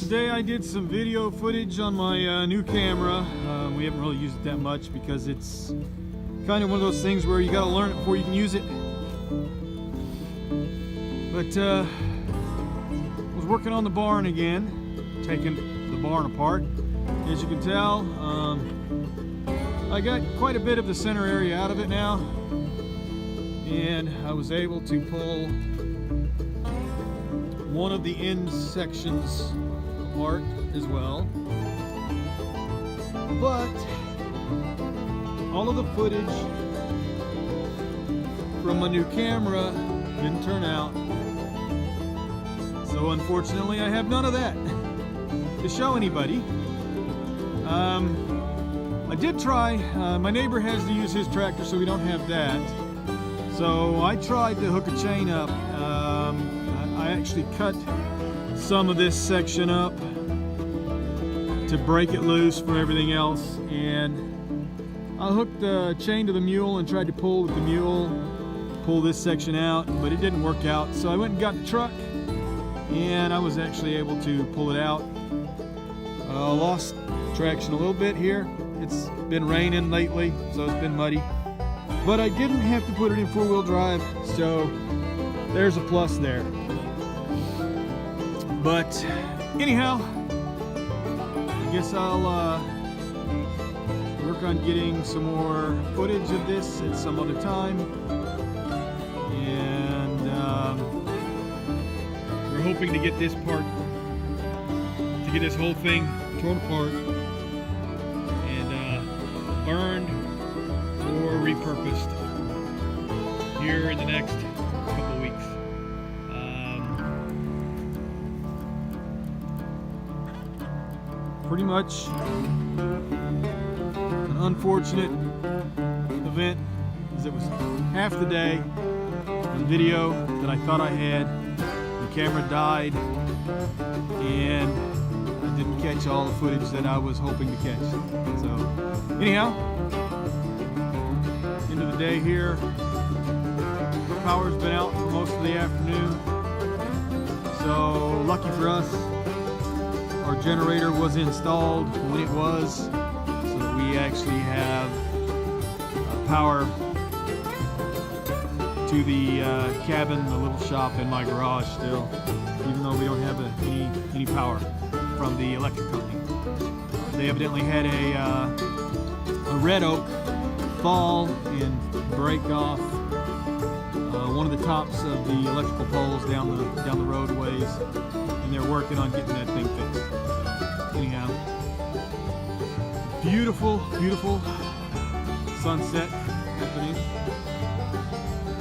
Today I did some video footage on my new camera. We haven't really used it that much because it's kind of one of those things where you got to learn it before you can use it. But I was working on the barn again, taking the barn apart. As you can tell, I got quite a bit of the center area out of it now, and I was able to pull one of the end sections apart as well. But all of the footage from my new camera didn't turn out, so unfortunately I have none of that to show anybody. I did try, my neighbor has to use his tractor, so we don't have that. So I tried to hook a chain up. I actually cut some of this section up to break it loose from everything else, and I hooked the chain to the mule and tried to pull with the mule, pull this section out, but it didn't work out. So I went and got the truck, and I was actually able to pull it out. Lost traction a little bit here. It's been raining lately, so it's been muddy, but I didn't have to put it in four-wheel drive, so there's a plus there. But anyhow, I guess I'll work on getting some more footage of this at some other time, and we're hoping to get this part, to get this whole thing torn apart and burned or repurposed here in the next couple of weeks. Pretty much an unfortunate event, because it was half the day. The video that I thought I had, the camera died, and I didn't catch all the footage that I was hoping to catch. So anyhow, end of the day here. Power's been out for most of the afternoon, so lucky for us, our generator was installed when it was, so that we actually have power to the cabin, the little shop in my garage still, even though we don't have any power from the electric company. They evidently had a red oak fall and break off one of the tops of the electrical poles down the roadways, and they're working on getting that thing fixed. Anyhow, beautiful, beautiful sunset happening.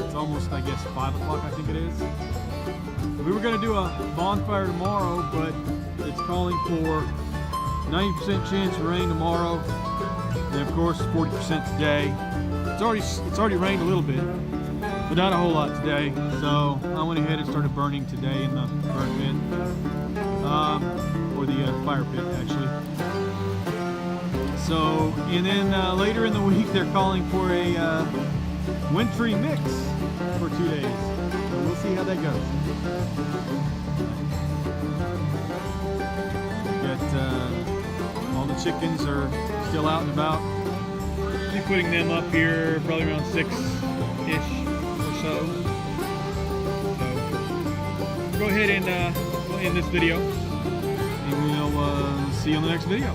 It's almost, I guess, 5 o'clock, I think it is. We were going to do a bonfire tomorrow, but it's calling for 90% chance of rain tomorrow, and of course 40% today. It's already rained a little bit, but not a whole lot today. So I went ahead and started burning today in the burn bin, or the fire pit actually. So, and then later in the week they're calling for a wintry mix for 2 days. So we'll see how that goes. Got all the chickens are still out and about. I'll be putting them up here probably around 6-ish or so. So go ahead and we'll end this video, and we'll see you on the next video.